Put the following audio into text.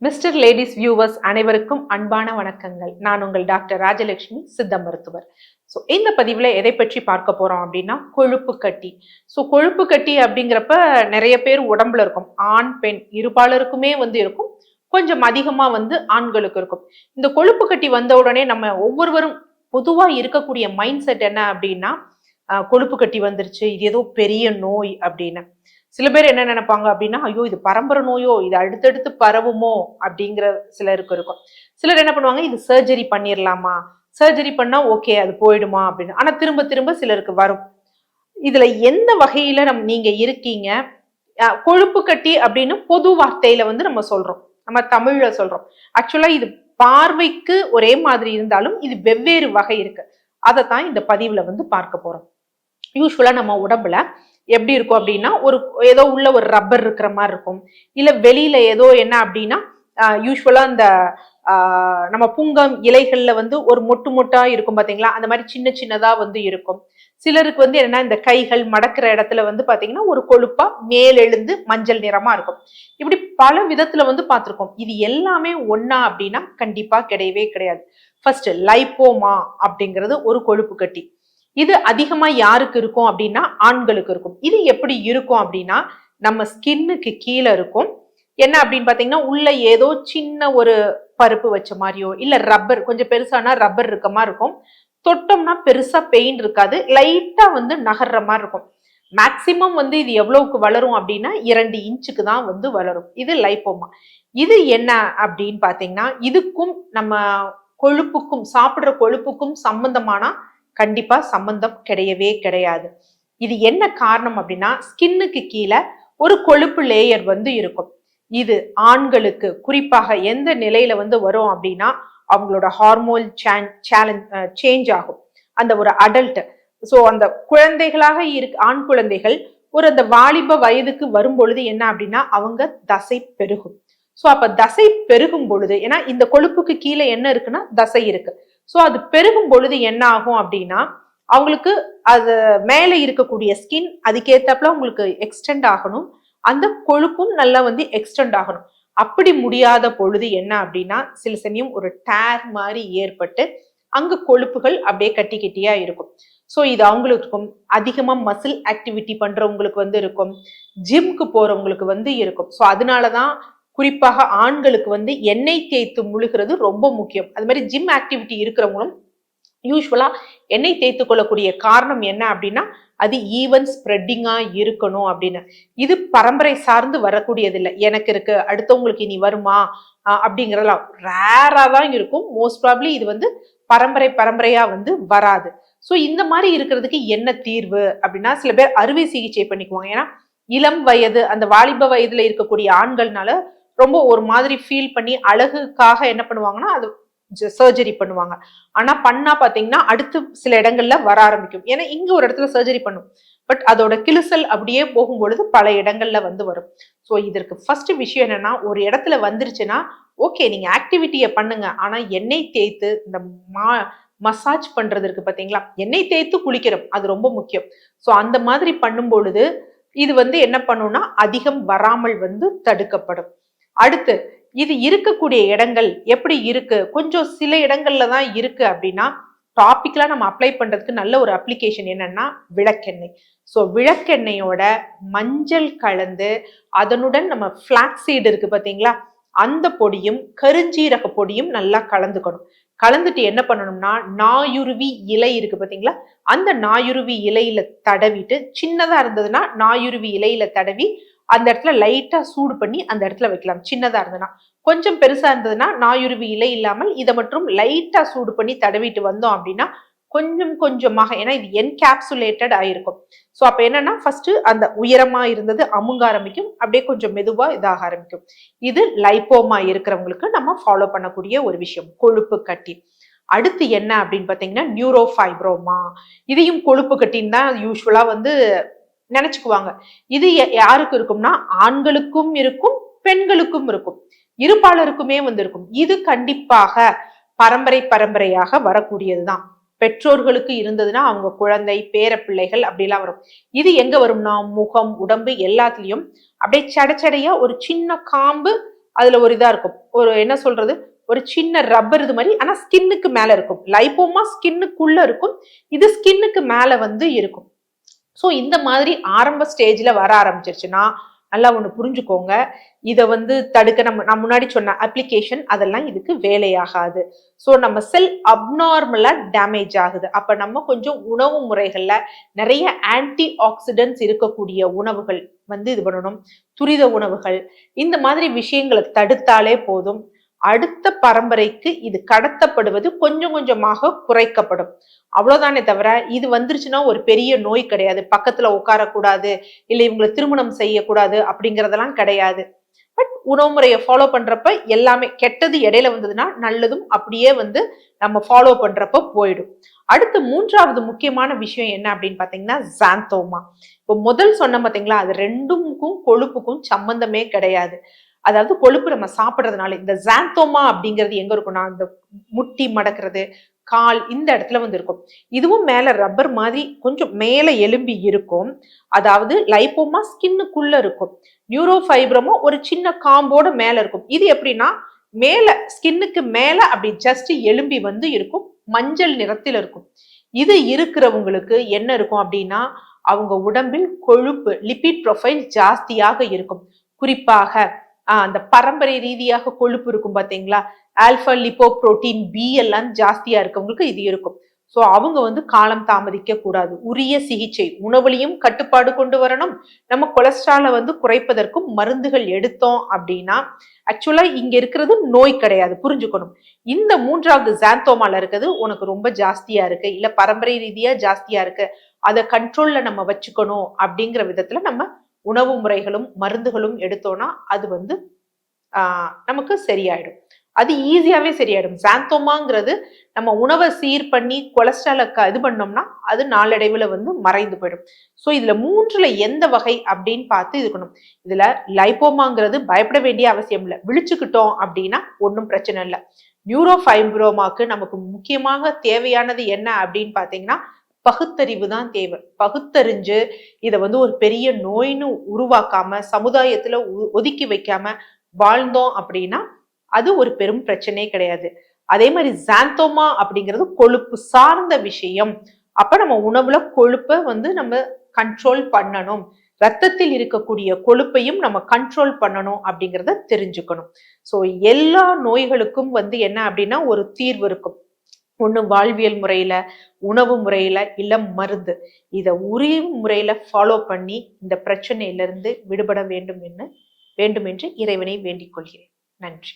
Mister ladies viewers அனைவருக்கும் அன்பான வணக்கங்கள். நான் உங்கள் டாக்டர் ராஜலட்சுமி, சித்த மருத்துவர். ஸோ இந்த பதிவில் எதை பற்றி பார்க்க போறோம் அப்படின்னா கொழுப்பு கட்டி. ஸோ கொழுப்பு கட்டி அப்படிங்கிறப்ப நிறைய பேர் உடம்புல இருக்கும், ஆண் பெண் இருபாலருக்குமே இருக்கும், கொஞ்சம் அதிகமா ஆண்களுக்கு இருக்கும். இந்த கொழுப்பு கட்டி வந்த உடனே நம்ம ஒவ்வொருவரும் பொதுவா இருக்கக்கூடிய மைண்ட் செட் என்ன அப்படின்னா, கொழுப்பு கட்டி வந்துருச்சு, இது ஏதோ பெரிய நோய் அப்படின்னு. சில பேர் என்ன நினைப்பாங்க அப்படின்னா, ஐயோ இது பரம்பரை நோயோ, இது அடுத்தடுத்து பரவுமோ அப்படிங்கிற சிலருக்கு இருக்கும். சிலர் என்ன பண்ணுவாங்க, இது சர்ஜரி பண்ணிடலாமா, சர்ஜரி பண்ணா ஓகே அது போயிடுமா அப்படின்னு. ஆனா திரும்ப திரும்ப சிலருக்கு வரும். இதுல எந்த வகையில நீங்க இருக்கீங்க? கொழுப்பு கட்டி அப்படின்னு பொது வார்த்தையில நம்ம சொல்றோம், நம்ம தமிழ்ல சொல்றோம். ஆக்சுவலா இது பார்வைக்கு ஒரே மாதிரி இருந்தாலும் இது வெவ்வேறு வகை இருக்கு. அதைத்தான் இந்த பதிவுல பார்க்க போறோம். யூஸ்வலா நம்ம உடம்புல எப்படி இருக்கும் அப்படின்னா, ஏதோ உள்ள ஒரு ரப்பர் இருக்கிற மாதிரி இருக்கும், இல்ல வெளியில ஏதோ என்ன அப்படின்னா யூஸ்வலா இந்த நம்ம புங்கம் இலைகள்ல ஒரு மொட்டு மொட்டா இருக்கும் பாத்தீங்களா, அந்த மாதிரி சின்ன சின்னதா இருக்கும். சிலருக்கு என்னன்னா இந்த கைகள் மடக்கிற இடத்துல பாத்தீங்கன்னா ஒரு கொழுப்பா மேலெழுந்து மஞ்சள் நிறமா இருக்கும். இப்படி பல விதத்துல பார்த்திருக்கோம். இது எல்லாமே ஒன்னா அப்படின்னா கண்டிப்பா கிடையவே கிடையாது. ஃபர்ஸ்ட் லைப்போமா அப்படிங்கிறது ஒரு கொழுப்பு கட்டி. இது அதிகமா யாருக்கு இருக்கும் அப்படின்னா ஆண்களுக்கு இருக்கும். இது எப்படி இருக்கும் அப்படின்னா, நம்ம ஸ்கின்னுக்கு கீழே இருக்கும். என்ன அப்படின்னு பாத்தீங்கன்னா, உள்ள ஏதோ சின்ன ஒரு பருப்பு வச்ச மாதிரியோ இல்ல ரப்பர் கொஞ்சம் பெருசானா ரப்பர் இருக்க மாதிரி இருக்கும். தொட்டோம்னா பெருசா பெயின் இருக்காது, லைட்டா நகர்ற மாதிரி இருக்கும். மேக்சிமம் இது எவ்வளவுக்கு வளரும் அப்படின்னா 2 இன்ச்சுக்கு தான் வளரும். இது லைப்போமா. இது என்ன அப்படின்னு பாத்தீங்கன்னா, இதுக்கும் நம்ம கொழுப்புக்கும் சாப்பிடுற கொழுப்புக்கும் சம்பந்தமான கண்டிப்பா சம்பந்தம் கிடையவே கிடையாது. இது என்ன காரணம் அப்படின்னா, ஸ்கின்னுக்கு கீழே ஒரு கொழுப்பு லேயர் இருக்கும். இது ஆண்களுக்கு குறிப்பாக எந்த நிலையில வரும் அப்படின்னா, அவங்களோட ஹார்மோன் சேஞ்ச் ஆகும். அந்த ஒரு அடல்ட், சோ அந்த குழந்தைகளாக ஆண் குழந்தைகள் அந்த வாலிப வயதுக்கு வரும் பொழுது என்ன அப்படின்னா அவங்க தசை பெருகும். சோ அப்ப தசை பெருகும் பொழுது, ஏன்னா இந்த கொழுப்புக்கு கீழே என்ன இருக்குன்னா தசை இருக்கு. சோ அது பெருகும் பொழுது என்ன ஆகும் அப்படின்னா, அவங்களுக்கு அது மேல இருக்கக்கூடிய ஸ்கின் அதுக்கேத்தாப்புல உங்களுக்கு எக்ஸ்டெண்ட் ஆகணும், அந்த கொழுப்பும் நல்லா எக்ஸ்டெண்ட் ஆகணும். அப்படி முடியாத பொழுது என்ன அப்படின்னா, சில சமயம் ஒரு டேர் மாதிரி ஏற்பட்டு அங்க கொழுப்புகள் அப்படியே கட்டி கட்டியா இருக்கும். சோ இது அவங்களுக்கு இருக்கும். அதிகமா மசில் ஆக்டிவிட்டி பண்றவங்களுக்கு இருக்கும், ஜிம்க்கு போறவங்களுக்கு இருக்கும். சோ அதனாலதான் குறிப்பாக ஆண்களுக்கு எண்ணெய் தேய்த்து முழுகிறது ரொம்ப முக்கியம். அது மாதிரி ஜிம் ஆக்டிவிட்டி இருக்கிறவங்களும் யூஸ்வலா எண்ணெய் தேய்த்து கொள்ளக்கூடிய காரணம் என்ன அப்படின்னா, அது ஈவன் ஸ்ப்ரெட்டிங்கா இருக்கணும் அப்படின்னு. இது பரம்பரை சார்ந்து வரக்கூடியது இல்லை. எனக்கு இருக்கு அடுத்தவங்களுக்கு இனி வருமா அப்படிங்கறதெல்லாம் ரேரா தான் இருக்கும். மோஸ்ட் ப்ராபப்லி இது பரம்பரையா வராது. சோ இந்த மாதிரி இருக்கிறதுக்கு என்ன தீர்வு அப்படின்னா, சில பேர் அறுவை சிகிச்சை பண்ணிக்குவாங்க. ஏன்னா இளம் வயது அந்த வாலிப வயதுல இருக்கக்கூடிய ஆண்கள்னால ரொம்ப ஒரு மாதிரி ஃபீல் பண்ணி அழகுக்காக என்ன பண்ணுவாங்கன்னா அது சர்ஜரி பண்ணுவாங்க. ஆனா பண்ணா பாத்தீங்கன்னா அடுத்து சில இடங்கள்ல வர ஆரம்பிக்கும். ஏன்னா இங்க ஒரு இடத்துல சர்ஜரி பண்ணும், பட் அதோட கிழிசல் அப்படியே போகும்பொழுது பல இடங்கள்ல வரும். சோ இதற்கு ஃபர்ஸ்ட் விஷயம் என்னன்னா, ஒரு இடத்துல வந்துருச்சுன்னா ஓகே நீங்க ஆக்டிவிட்டியை பண்ணுங்க, ஆனா எண்ணெய் தேய்த்து இந்த மசாஜ் பண்றது இருக்கு பாத்தீங்களா, எண்ணெய் தேய்த்து குளிக்கிறோம் அது ரொம்ப முக்கியம். சோ அந்த மாதிரி பண்ணும் பொழுது இது என்ன பண்ணும்னா அதிகம் வராமல் தடுக்கப்படும். அடுத்து இது இருக்கக்கூடிய இடங்கள் எப்படி இருக்கு, கொஞ்சம் சில இடங்கள்ல தான் இருக்கு அப்படின்னா டாபிக்லாம் நம்ம அப்ளை பண்றதுக்கு நல்ல ஒரு அப்ளிகேஷன் என்னன்னா விளக்கெண்ணெய். சோ விளக்கெண்ணெயோட மஞ்சள் கலந்து அதனுடன் நம்ம ஃபிளாக்ஸீட் இருக்கு பாத்தீங்களா, அந்த பொடியும் கருஞ்சீரக பொடியும் நல்லா கலந்துக்கணும். கலந்துட்டு என்ன பண்ணணும்னா, நாயுருவி இலை இருக்கு பாத்தீங்களா, அந்த நாயுருவி இலையில தடவிட்டு, சின்னதா இருந்ததுன்னா நாயுருவி இலையில தடவி அந்த இடத்துல லைட்டா சூடு பண்ணி அந்த இடத்துல வைக்கலாம். சின்னதா இருந்ததுன்னா, கொஞ்சம் பெருசா இருந்ததுன்னா நாயுருவி இலை இல்லாமல் இதை மட்டும் லைட்டா சூடு பண்ணி தடவிட்டு வந்தோம் அப்படின்னா கொஞ்சம் கொஞ்சமாக, ஏன்னா இது என்கேப்சுலேட்டட் ஆயிருக்கும். சோ அப்ப என்னன்னா ஃபர்ஸ்ட் அந்த உயரமா இருந்தது அமுங்க ஆரம்பிக்கும், அப்படியே கொஞ்சம் மெதுவா இதாக ஆரம்பிக்கும். இது லைப்போமா இருக்கிறவங்களுக்கு நம்ம ஃபாலோ பண்ணக்கூடிய ஒரு விஷயம், கொழுப்பு கட்டி. அடுத்து என்ன அப்படின்னு பாத்தீங்கன்னா நியூரோஃபைப்ரோமா. இதையும் கொழுப்பு கட்டின்னு தான் யூஸ்வலா நினைச்சுக்குவாங்க. இது யாருக்கு இருக்கும்னா ஆண்களுக்கும் இருக்கும் பெண்களுக்கும் இருக்கும், இருபாலருக்குமே இருக்கும். இது கண்டிப்பாக பரம்பரையாக வரக்கூடியதுதான். பெற்றோர்களுக்கு இருந்ததுன்னா அவங்க குழந்தை பேர பிள்ளைகள் அப்படிலாம் வரும். இது எங்க வரும்னா முகம் உடம்பு எல்லாத்துலயும் அப்படியே சடைச்சடையா ஒரு சின்ன காம்பு அதுல ஒரு இதா இருக்கும், ஒரு என்ன சொல்றது, ஒரு சின்ன ரப்பர் இது மாதிரி, ஆனா ஸ்கின்னுக்கு மேல இருக்கும். லைப்போமா ஸ்கின்னுக்குள்ள இருக்கும், இது ஸ்கின்னுக்கு மேல வந்து இருக்கும். ஸோ இந்த மாதிரி ஆரம்ப ஸ்டேஜ்ல வர ஆரம்பிச்சிருச்சுன்னா நல்லா ஒண்ணு புரிஞ்சுக்கோங்க. இத வந்து தடுக்க நான் முன்னாடி சொன்ன அப்ளிகேஷன் அதெல்லாம் இதுக்கு வேலையாகாது. ஸோ நம்ம செல் அப்நார்மலா டேமேஜ் ஆகுது. அப்ப நம்ம கொஞ்சம் உணவு முறைகள்ல நிறைய ஆன்டி ஆக்சிடென்ட்ஸ் இருக்கக்கூடிய உணவுகள் வந்து இது பண்ணணும். துரித உணவுகள் இந்த மாதிரி விஷயங்களை தடுத்தாலே போதும். அடுத்த பரம்பரைக்கு இது கடத்தப்படுவது கொஞ்சம் கொஞ்சமாக குறைக்கப்படும். அவ்வளவுதானே தவிர இது வந்துருச்சுன்னா ஒரு பெரிய நோய் கிடையாது. பக்கத்துல உட்காரக்கூடாது, இல்ல இவங்களை திருமணம் செய்யக்கூடாது அப்படிங்கறதெல்லாம் கிடையாது. பட் உணவு முறையை ஃபாலோ பண்றப்ப எல்லாமே கெட்டது இடையில வந்ததுன்னா நல்லதும் அப்படியே வந்து நம்ம ஃபாலோ பண்றப்ப போயிடும். அடுத்து மூன்றாவது முக்கியமான விஷயம் என்ன அப்படின்னு பாத்தீங்கன்னா ஜாந்தோமா. இப்போ முதல் சொன்ன பாத்தீங்களா, அது ரெண்டுக்கும் கொழுப்புக்கும் சம்பந்தமே கிடையாது. அதாவது கொழுப்பு நம்ம சாப்பிட்றதுனால இந்த ஜாந்தோமா அப்படிங்கிறது எங்க இருக்கும்னா, இந்த முட்டி மடக்கிறது, கால் இந்த இடத்துல வந்து இருக்கும். இதுவும் மேல ரப்பர் மாதிரி கொஞ்சம் மேல எலும்பி இருக்கும். அதாவது லைப்போமா ஸ்கின்னுக்குள்ள இருக்கும். நியூரோஃபைப்ரமோ ஒரு சின்ன காம்போட மேல இருக்கும். இது எப்படின்னா மேல ஸ்கின்னுக்கு மேல அப்படி ஜஸ்ட் எலும்பி வந்து இருக்கும், மஞ்சள் நிறத்தில் இருக்கும். இது இருக்கிறவங்களுக்கு என்ன இருக்கும் அப்படின்னா, அவங்க உடம்பில் கொழுப்பு லிபிட் ப்ரொஃபைல் ஜாஸ்தியாக இருக்கும். குறிப்பாக அந்த பரம்பரை ரீதியாக கொழுப்பு இருக்கும் பாத்தீங்களா, ஆல்பா லிப்போ புரோட்டீன் பி எல்லாம் ஜாஸ்தியா இருக்கவங்களுக்கு இது இருக்கும். ஸோ அவங்க வந்து காலம் தாமதிக்க கூடாது. உரிய சிகிச்சை உணவுலையும் கட்டுப்பாடு கொண்டு வரணும். நம்ம கொலஸ்ட்ராலை வந்து குறைப்பதற்கும் மருந்துகள் எடுத்தோம் அப்படின்னா ஆக்சுவலா இங்க இருக்கிறது நோய் கிடையாது, புரிஞ்சுக்கணும். இந்த மூன்றாவது ஜாந்தோமால இருக்கிறது உனக்கு ரொம்ப ஜாஸ்தியா இருக்கு, இல்ல பரம்பரை ரீதியா ஜாஸ்தியா இருக்கு, அதை கண்ட்ரோல்ல நம்ம வச்சுக்கணும் அப்படிங்கிற விதத்துல நம்ம உணவு முறைகளும் மருந்துகளும் எடுத்தோம்னா அது வந்து நமக்கு சரியாயிடும். அது ஈஸியாவே சரியாயிடும். ஜாந்தோமாங்கிறது நம்ம உணவை சீர் பண்ணி கொலஸ்ட்ரால இது பண்ணோம்னா அது நாளடைவுல வந்து மறைந்து போயிடும். ஸோ இதுல மூன்றுல எந்த வகை அப்படின்னு பார்த்து இருக்கணும். இதுல லைப்போமாங்கிறது பயப்பட வேண்டிய அவசியம் இல்லை. விழிச்சுக்கிட்டோம் அப்படின்னா ஒன்றும் பிரச்சனை இல்லை. நியூரோஃபைப்ரோமாக்கு நமக்கு முக்கியமாக தேவையானது என்ன அப்படின்னு பார்த்தீங்கன்னா பகுத்தறிவு தான் தேவை. பகுத்தறிஞ்சு இதை வந்து ஒரு பெரிய நோயின்னு உருவாக்காம சமுதாயத்துல ஒதுக்கி வைக்காம வாழ்ந்தோம் அப்படின்னா அது ஒரு பெரும் பிரச்சனையே கிடையாது. அதே மாதிரி ஜாந்தோமா அப்படிங்கிறது கொழுப்பு சார்ந்த விஷயம். அப்ப நம்ம உணவுல கொழுப்பை வந்து நம்ம கண்ட்ரோல் பண்ணணும். ரத்தத்தில் இருக்கக்கூடிய கொழுப்பையும் நம்ம கண்ட்ரோல் பண்ணணும் அப்படிங்கிறத தெரிஞ்சுக்கணும். ஸோ எல்லா நோய்களுக்கும் வந்து என்ன அப்படின்னா ஒரு தீர்வு இருக்கும். ஒண்ணு வாழ்வியல் முறையில, உணவு முறையில, இல்ல மருந்து. இத உரிய முறையில ஃபாலோ பண்ணி இந்த பிரச்சனையிலிருந்து விடுபட வேண்டும் என்று இறைவனை வேண்டிக் கொள்கிறேன். நன்றி.